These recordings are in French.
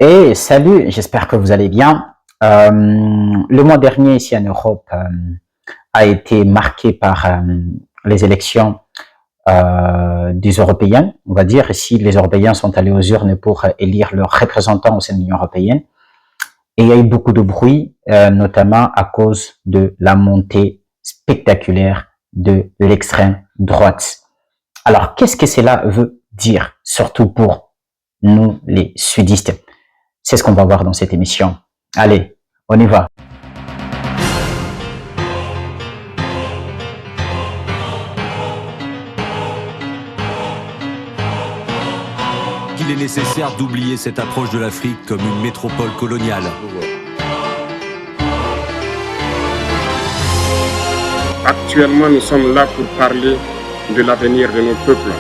Et salut, j'espère que vous allez bien. Le mois dernier, ici en Europe, a été marqué par les élections des Européens. On va dire, ici, les Européens sont allés aux urnes pour élire leurs représentants au sein de l'Union européenne. Et il y a eu beaucoup de bruit, notamment à cause de la montée spectaculaire de l'extrême droite. Alors, qu'est-ce que cela veut dire, surtout pour nous, les sudistes? C'est ce qu'on va voir dans cette émission. Allez, on y va. Qu'il est nécessaire d'oublier cette approche de l'Afrique comme une métropole coloniale. Actuellement, nous sommes là pour parler de l'avenir de nos peuples.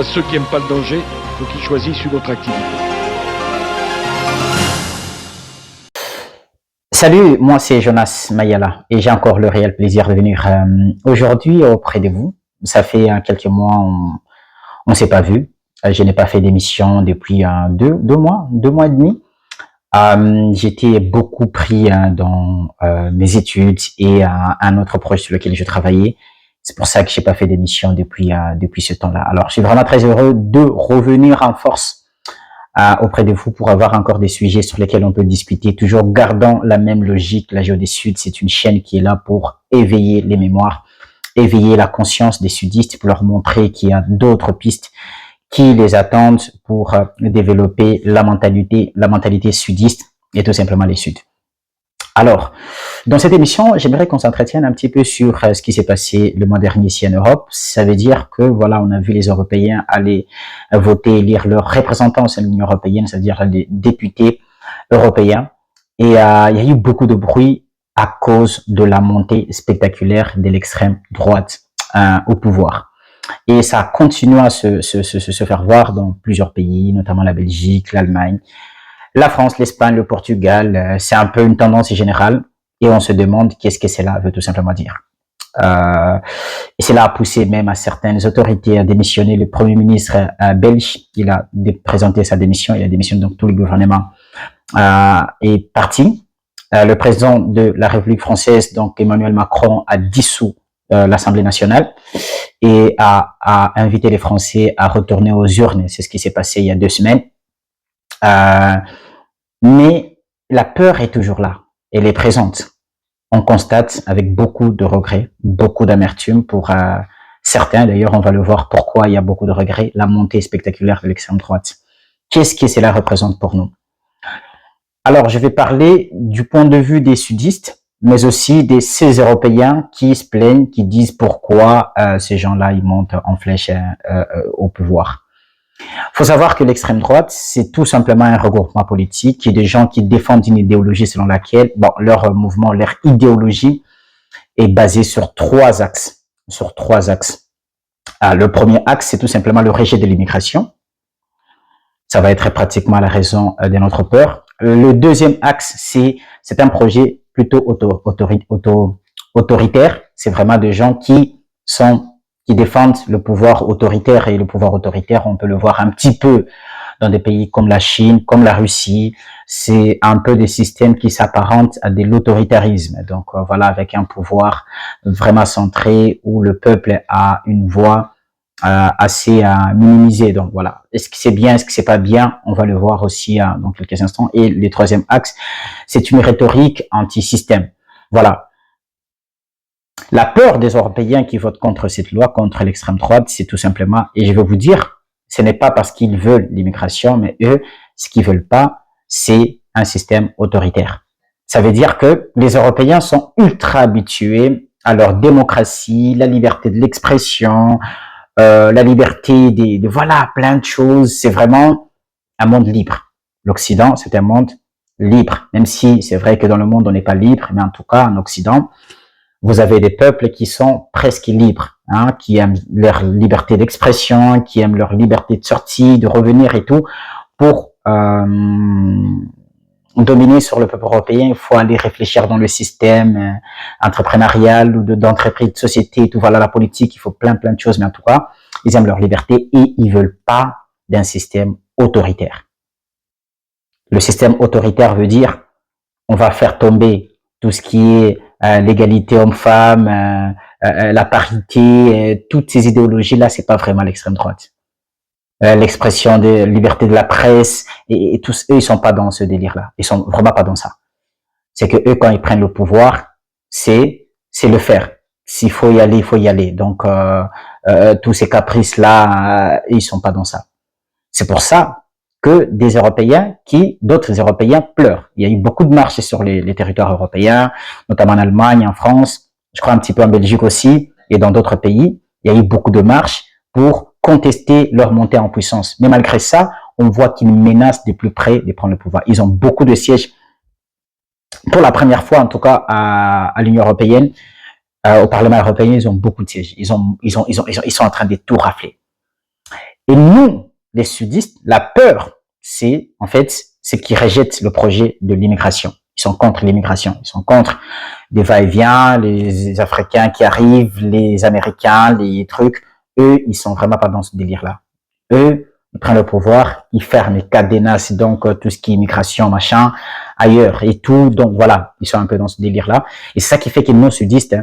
Ceux qui n'aiment pas le danger, il faut qu'ils choisissent une autre activité. Salut, moi c'est Jonas Mayala et j'ai encore le réel plaisir de venir aujourd'hui auprès de vous. Ça fait quelques mois, on ne s'est pas vu. Je n'ai pas fait d'émission depuis deux mois et demi. J'étais beaucoup pris dans mes études et un autre projet sur lequel je travaillais. C'est pour ça que j'ai pas fait d'émission depuis ce temps-là. Alors, je suis vraiment très heureux de revenir en force auprès de vous pour avoir encore des sujets sur lesquels on peut discuter, toujours gardant la même logique. La Géo des Suds, c'est une chaîne qui est là pour éveiller les mémoires, éveiller la conscience des sudistes, pour leur montrer qu'il y a d'autres pistes qui les attendent pour développer la mentalité sudiste et tout simplement les Suds. Alors, dans cette émission, j'aimerais qu'on s'entretienne un petit peu sur ce qui s'est passé le mois dernier ici en Europe. Ça veut dire que, voilà, on a vu les Européens aller voter, élire leurs représentants au sein de l'Union européenne, c'est-à-dire les députés européens. Et il y a eu beaucoup de bruit à cause de la montée spectaculaire de l'extrême droite au pouvoir. Et ça continue à se faire voir dans plusieurs pays, notamment la Belgique, l'Allemagne, la France, l'Espagne, le Portugal. C'est un peu une tendance générale et on se demande qu'est-ce que cela veut tout simplement dire. Et cela a poussé même à certaines autorités à démissionner. Le Premier ministre belge, il a présenté sa démission, il a démissionné, donc tout le gouvernement est parti. Le président de la République française, donc Emmanuel Macron, a dissous l'Assemblée nationale et a invité les Français à retourner aux urnes. C'est ce qui s'est passé il y a 2 semaines. Mais la peur est toujours là, elle est présente. On constate avec beaucoup de regrets, beaucoup d'amertume pour certains. D'ailleurs, on va le voir pourquoi il y a beaucoup de regrets, la montée spectaculaire de l'extrême droite. Qu'est-ce que cela représente pour nous? Alors, je vais parler du point de vue des sudistes, mais aussi de ces Européens qui se plaignent, qui disent pourquoi ces gens-là, ils montent en flèche au pouvoir. Faut savoir que l'extrême droite, c'est tout simplement un regroupement politique et des gens qui défendent une idéologie selon laquelle, bon, leur mouvement, leur idéologie est basée sur 3 axes. Le premier axe, c'est tout simplement le rejet de l'immigration. Ça va être pratiquement la raison de notre peur. Le deuxième axe, c'est un projet plutôt autoritaire. C'est vraiment des gens qui défendent le pouvoir autoritaire, et le pouvoir autoritaire, on peut le voir un petit peu dans des pays comme la Chine, comme la Russie. C'est un peu des systèmes qui s'apparentent à de l'autoritarisme. Donc voilà, avec un pouvoir vraiment centré où le peuple a une voix assez minimisée. Donc voilà, est-ce que c'est bien, est-ce que c'est pas bien? On va le voir aussi dans quelques instants. Et le troisième axe, c'est une rhétorique anti-système. Voilà. La peur des Européens qui votent contre cette loi, contre l'extrême droite, c'est tout simplement, et je vais vous dire, ce n'est pas parce qu'ils veulent l'immigration, mais eux, ce qu'ils veulent pas, c'est un système autoritaire. Ça veut dire que les Européens sont ultra habitués à leur démocratie, la liberté de l'expression, la liberté de voilà, plein de choses. C'est vraiment un monde libre. L'Occident, c'est un monde libre, même si c'est vrai que dans le monde, on n'est pas libre, mais en tout cas, en Occident, vous avez des peuples qui sont presque libres, hein, qui aiment leur liberté d'expression, qui aiment leur liberté de sortie, de revenir et tout. Pour dominer sur le peuple européen, il faut aller réfléchir dans le système entrepreneurial ou d'entreprise, de société, tout. Voilà, la politique, il faut plein de choses, mais en tout cas, ils aiment leur liberté et ils veulent pas d'un système autoritaire. Le système autoritaire veut dire on va faire tomber tout ce qui est l'égalité homme-femme, la parité, toutes ces idéologies-là, c'est pas vraiment l'extrême droite. L'expression de liberté de la presse et tous eux, ils sont pas dans ce délire-là. Ils sont vraiment pas dans ça. C'est que eux, quand ils prennent le pouvoir, c'est le faire. S'il faut y aller, il faut y aller. Donc tous ces caprices-là, ils sont pas dans ça. C'est pour ça que d'autres Européens pleurent. Il y a eu beaucoup de marches sur les territoires européens, notamment en Allemagne, en France, je crois un petit peu en Belgique aussi, et dans d'autres pays. Il y a eu beaucoup de marches pour contester leur montée en puissance. Mais malgré ça, on voit qu'ils menacent de plus près de prendre le pouvoir. Ils ont beaucoup de sièges. Pour la première fois, en tout cas, à l'Union européenne, au Parlement européen, ils ont beaucoup de sièges. Ils sont en train de tout rafler. Et nous, les sudistes, la peur, c'est qu'ils rejettent le projet de l'immigration. Ils sont contre l'immigration. Ils sont contre des va-et-vient, les Africains qui arrivent, les Américains, les trucs. Eux, ils sont vraiment pas dans ce délire-là. Eux, ils prennent le pouvoir, ils ferment les cadenas, donc tout ce qui est immigration, machin, ailleurs et tout. Donc voilà, ils sont un peu dans ce délire-là. Et c'est ça qui fait que nous, sudistes,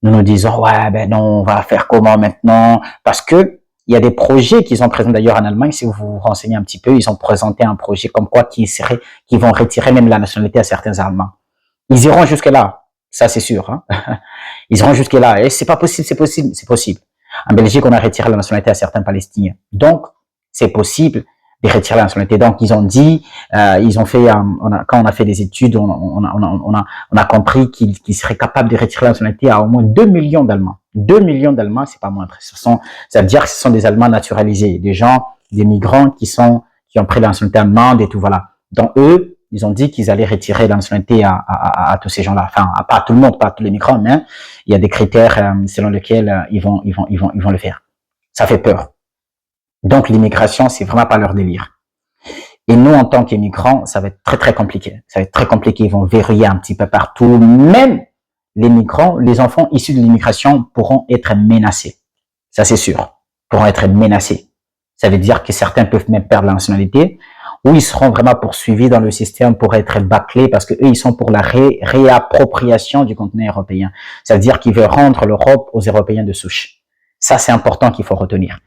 nous nous disons, ouais, ben non, on va faire comment maintenant? Parce que il y a des projets qu'ils ont présentés d'ailleurs en Allemagne. Si vous vous renseignez un petit peu, ils ont présenté un projet comme quoi qui vont retirer même la nationalité à certains Allemands. Ils iront jusque là, ça c'est sûr. Hein. Ils iront jusque là. Et c'est pas possible, c'est possible, c'est possible. En Belgique, on a retiré la nationalité à certains Palestiniens. Donc, c'est possible de retirer la nationalité. Donc, ils ont dit, ils ont fait, quand on a fait des études, on a compris qu'ils seraient capables de retirer la nationalité à au moins 2 millions d'Allemands. 2 millions d'Allemands, c'est pas moindre. Ça veut dire que ce sont des Allemands naturalisés, des gens, des migrants qui ont pris la nationalité allemande et tout, voilà. Donc, eux, ils ont dit qu'ils allaient retirer la nationalité à tous ces gens-là. Enfin, pas à tout le monde, pas à tous les migrants, mais il y a des critères selon lesquels ils vont le faire. Ça fait peur. Donc, l'immigration, c'est vraiment pas leur délire. Et nous, en tant qu'immigrants, ça va être très, très compliqué. Ça va être très compliqué. Ils vont verrouiller un petit peu partout. Même les migrants, les enfants issus de l'immigration pourront être menacés. Ça, c'est sûr. Pourront être menacés. Ça veut dire que certains peuvent même perdre la nationalité ou ils seront vraiment poursuivis dans le système pour être bâclés parce que eux, ils sont pour la réappropriation du continent européen. Ça veut dire qu'ils veulent rendre l'Europe aux Européens de souche. Ça, c'est important qu'il faut retenir.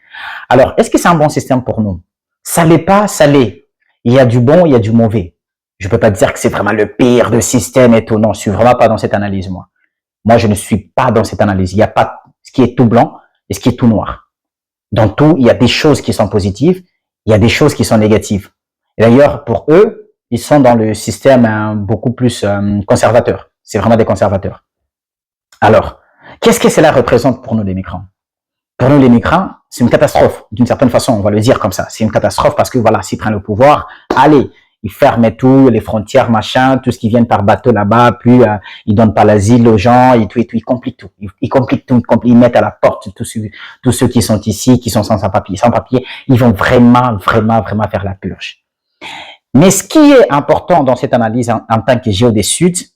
Alors, est-ce que c'est un bon système pour nous? Ça l'est pas, ça l'est. Il y a du bon, il y a du mauvais. Je peux pas dire que c'est vraiment le pire de système et tout. Non, je suis vraiment pas dans cette analyse, moi. Moi, je ne suis pas dans cette analyse. Il n'y a pas ce qui est tout blanc et ce qui est tout noir. Dans tout, il y a des choses qui sont positives, il y a des choses qui sont négatives. Et d'ailleurs, pour eux, ils sont dans le système beaucoup plus conservateur. C'est vraiment des conservateurs. Alors, qu'est-ce que cela représente pour nous, les migrants? Pour nous, les migrants, c'est une catastrophe. D'une certaine façon, on va le dire comme ça. C'est une catastrophe parce que voilà, s'ils prennent le pouvoir, allez, ils ferment tout, les frontières, machin, tout ce qui vient par bateau là-bas, puis ils donnent pas l'asile aux gens et tout, ils compliquent tout. Ils compliquent tout, ils mettent à la porte tous ceux qui sont ici, qui sont sans papier, ils vont vraiment faire la purge. Mais ce qui est important dans cette analyse en tant que géo des Suds,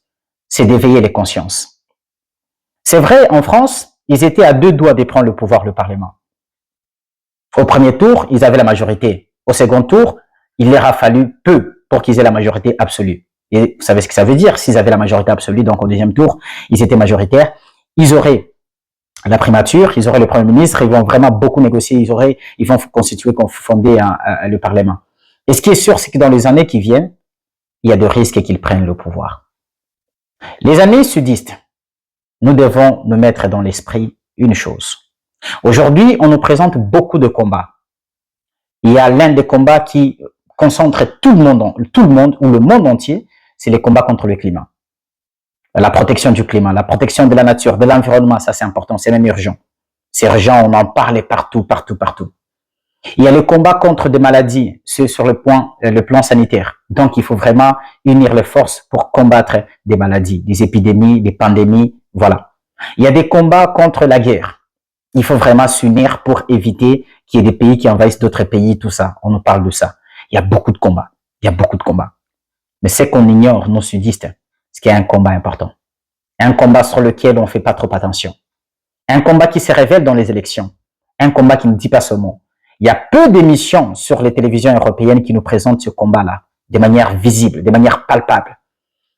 c'est d'éveiller les consciences. C'est vrai, en France, ils étaient à 2 doigts de prendre le pouvoir, le Parlement. Au premier tour, ils avaient la majorité. Au second tour, il leur a fallu peu pour qu'ils aient la majorité absolue. Et vous savez ce que ça veut dire? S'ils avaient la majorité absolue, donc au deuxième tour, ils étaient majoritaires, ils auraient la primature, ils auraient le Premier ministre, ils vont vraiment beaucoup négocier, ils vont fonder le Parlement. Et ce qui est sûr, c'est que dans les années qui viennent, il y a de risques qu'ils prennent le pouvoir. Les années sudistes, nous devons nous mettre dans l'esprit une chose. Aujourd'hui, on nous présente beaucoup de combats. Il y a l'un des combats qui concentre tout le monde ou le monde entier, c'est les combats contre le climat. La protection du climat, la protection de la nature, de l'environnement, ça c'est important, c'est même urgent. C'est urgent, on en parle partout. Il y a le combat contre des maladies, c'est sur le plan sanitaire. Donc, il faut vraiment unir les forces pour combattre des maladies, des épidémies, des pandémies, voilà. Il y a des combats contre la guerre. Il faut vraiment s'unir pour éviter qu'il y ait des pays qui envahissent d'autres pays, tout ça. On nous parle de ça. Il y a beaucoup de combats. Mais ce qu'on ignore, nos sudistes, c'est qu'il y a un combat important. Un combat sur lequel on fait pas trop attention. Un combat qui se révèle dans les élections. Un combat qui ne dit pas ce mot. Il y a peu d'émissions sur les télévisions européennes qui nous présentent ce combat-là, de manière visible, de manière palpable.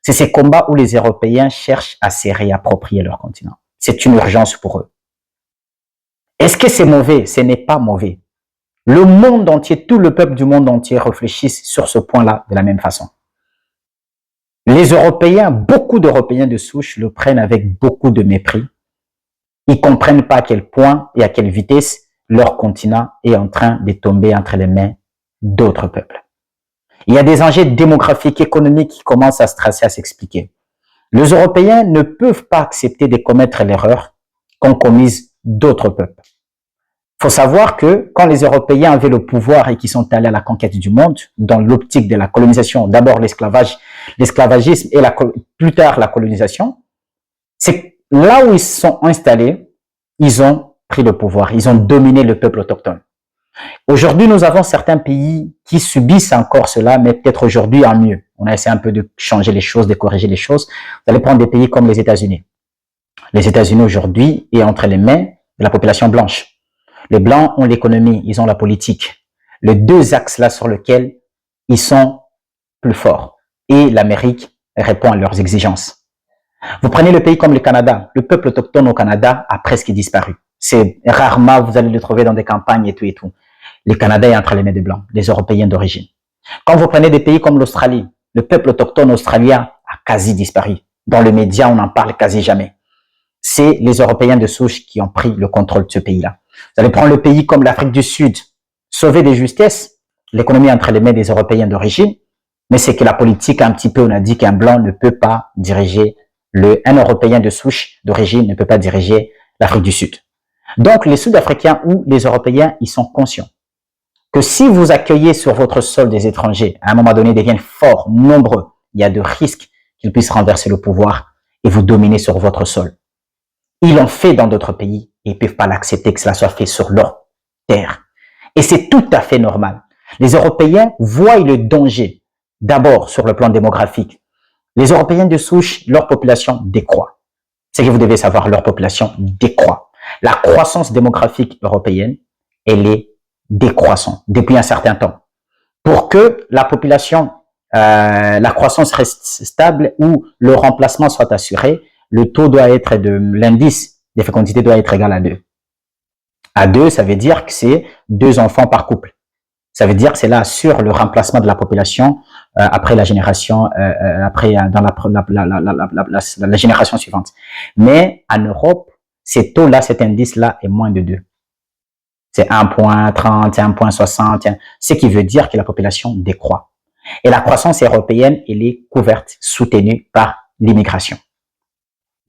C'est ces combats où les Européens cherchent à se réapproprier leur continent. C'est une urgence pour eux. Est-ce que c'est mauvais? Ce n'est pas mauvais. Le monde entier, tout le peuple du monde entier réfléchissent sur ce point-là de la même façon. Les Européens, beaucoup d'Européens de souche le prennent avec beaucoup de mépris. Ils comprennent pas à quel point et à quelle vitesse leur continent est en train de tomber entre les mains d'autres peuples. Il y a des enjeux démographiques, économiques qui commencent à se tracer, à s'expliquer. Les Européens ne peuvent pas accepter de commettre l'erreur qu'ont commise d'autres peuples. Il faut savoir que quand les Européens avaient le pouvoir et qu'ils sont allés à la conquête du monde, dans l'optique de la colonisation, d'abord l'esclavagisme et plus tard la colonisation, c'est là où ils se sont installés, ils ont pris le pouvoir, ils ont dominé le peuple autochtone. Aujourd'hui, nous avons certains pays qui subissent encore cela, mais peut-être aujourd'hui en mieux. On a essayé un peu de changer les choses, de corriger les choses. Vous allez prendre des pays comme les États-Unis. Les États-Unis aujourd'hui est entre les mains de la population blanche. Les Blancs ont l'économie, ils ont la politique. Les deux axes là sur lesquels ils sont plus forts. Et l'Amérique répond à leurs exigences. Vous prenez le pays comme le Canada. Le peuple autochtone au Canada a presque disparu. C'est rarement, vous allez le trouver dans des campagnes et tout et tout. Le Canada est entre les mains des Blancs, des Européens d'origine. Quand vous prenez des pays comme l'Australie, le peuple autochtone australien a quasi disparu. Dans les médias, on n'en parle quasi jamais. C'est les Européens de souche qui ont pris le contrôle de ce pays-là. Vous allez prendre le pays comme l'Afrique du Sud, sauvé de justesse, l'économie entre les mains des Européens d'origine, mais c'est que la politique, un petit peu, on a dit qu'un Blanc ne peut pas diriger, un Européen de souche d'origine ne peut pas diriger l'Afrique du Sud. Donc, les Sud-Africains ou les Européens, ils sont conscients que si vous accueillez sur votre sol des étrangers, à un moment donné, deviennent forts, nombreux, il y a de risques qu'ils puissent renverser le pouvoir et vous dominer sur votre sol. Ils l'ont fait dans d'autres pays et ils ne peuvent pas l'accepter que cela soit fait sur leur terre. Et c'est tout à fait normal. Les Européens voient le danger, d'abord sur le plan démographique. Les Européens de souche, leur population décroît. C'est que vous devez savoir, leur population décroît. La croissance démographique européenne, elle est décroissante depuis un certain temps. Pour que la population, la croissance reste stable ou le remplacement soit assuré, le taux doit être l'indice de fécondité doit être égal à 2. À 2, ça veut dire que c'est 2 enfants par couple. Ça veut dire que cela assure le remplacement de la population après la génération, dans la génération suivante. Mais en Europe, ces taux-là, cet indice-là est moins de 2. C'est 1,30, 1,60, ce qui veut dire que la population décroît. Et la croissance européenne, elle est couverte, soutenue par l'immigration.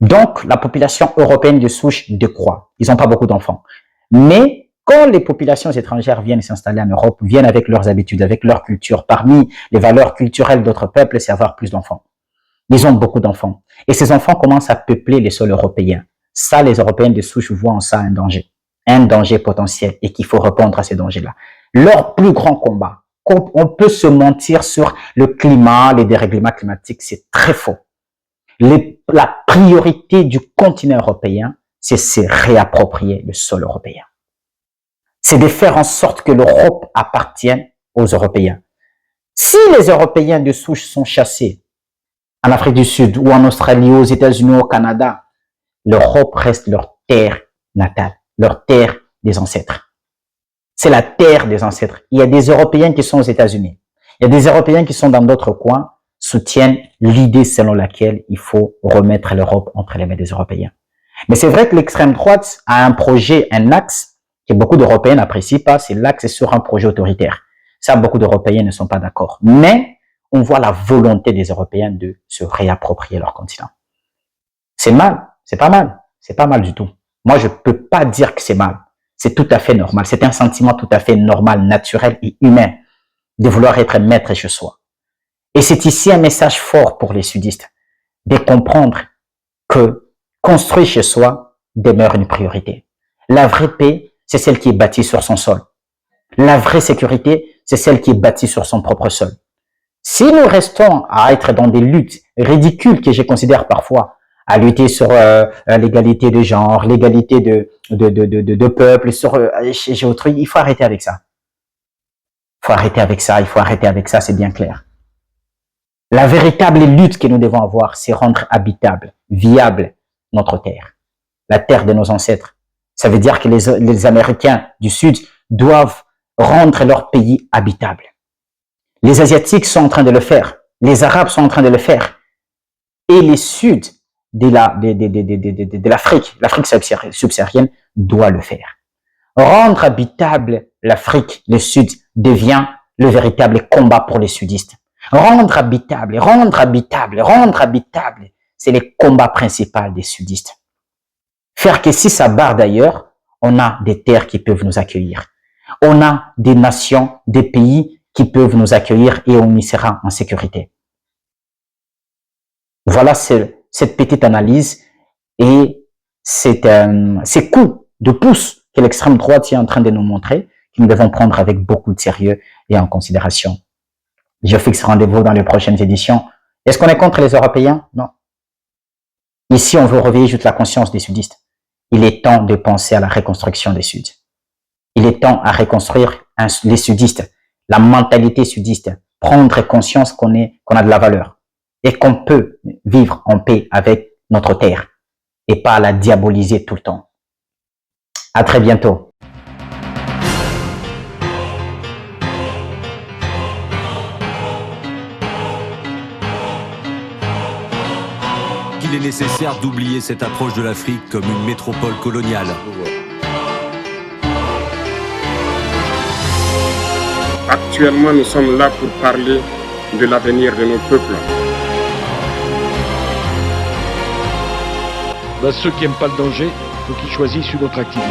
Donc, la population européenne de souche décroît. Ils n'ont pas beaucoup d'enfants. Mais quand les populations étrangères viennent s'installer en Europe, viennent avec leurs habitudes, avec leur culture, parmi les valeurs culturelles d'autres peuples, c'est avoir plus d'enfants. Ils ont beaucoup d'enfants. Et ces enfants commencent à peupler les sols européens. Ça, les Européens de souche voient en ça un danger potentiel et qu'il faut répondre à ces dangers-là. Leur plus grand combat, on peut se mentir sur le climat, les dérèglements climatiques, c'est très faux. La priorité du continent européen, c'est se réapproprier le sol européen. C'est de faire en sorte que l'Europe appartienne aux Européens. Si les Européens de souche sont chassés en Afrique du Sud ou en Australie, aux États-Unis, au Canada, l'Europe reste leur terre natale, leur terre des ancêtres. C'est la terre des ancêtres. Il y a des Européens qui sont aux États-Unis. Il y a des Européens qui sont dans d'autres coins, soutiennent l'idée selon laquelle il faut remettre l'Europe entre les mains des Européens. Mais c'est vrai que l'extrême droite a un projet, un axe que beaucoup d'Européens n'apprécient pas, c'est l'axe sur un projet autoritaire. Ça, beaucoup d'Européens ne sont pas d'accord. Mais on voit la volonté des Européens de se réapproprier leur continent. C'est mal, c'est pas mal, c'est pas mal du tout. Moi, je peux pas dire que c'est mal. C'est tout à fait normal. C'est un sentiment tout à fait normal, naturel et humain de vouloir être maître chez soi. Et c'est ici un message fort pour les sudistes, de comprendre que construire chez soi demeure une priorité. La vraie paix, c'est celle qui est bâtie sur son sol. La vraie sécurité, c'est celle qui est bâtie sur son propre sol. Si nous restons à être dans des luttes ridicules que je considère parfois, à lutter sur l'égalité de genre, l'égalité de peuple, sur j'ai autre. Il faut arrêter avec ça. Il faut arrêter avec ça, il faut arrêter avec ça, c'est bien clair. La véritable lutte que nous devons avoir, c'est rendre habitable, viable notre terre, la terre de nos ancêtres. Ça veut dire que les Américains du Sud doivent rendre leur pays habitable. Les Asiatiques sont en train de le faire, les Arabes sont en train de le faire, et les Sud de l'Afrique, l'Afrique subsaharienne doit le faire. Rendre habitable l'Afrique, le Sud, devient le véritable combat pour les sudistes. Rendre habitable, c'est le combat principal des sudistes. Faire que si ça barre d'ailleurs, on a des terres qui peuvent nous accueillir. On a des nations, des pays qui peuvent nous accueillir et on y sera en sécurité. Voilà cette petite analyse et ces coups de pouce que l'extrême droite est en train de nous montrer, que nous devons prendre avec beaucoup de sérieux et en considération. Je fixe rendez-vous dans les prochaines éditions. Est-ce qu'on est contre les Européens? Non. Ici, on veut réveiller toute la conscience des sudistes. Il est temps de penser à la reconstruction des Suds. Il est temps à reconstruire les sudistes, la mentalité sudiste, prendre conscience qu'on a de la valeur et qu'on peut vivre en paix avec notre terre et pas la diaboliser tout le temps. À très bientôt. Il est nécessaire d'oublier cette approche de l'Afrique comme une métropole coloniale. Actuellement, nous sommes là pour parler de l'avenir de nos peuples. Ceux qui n'aiment pas le danger, il faut qu'ils choisissent une autre activité.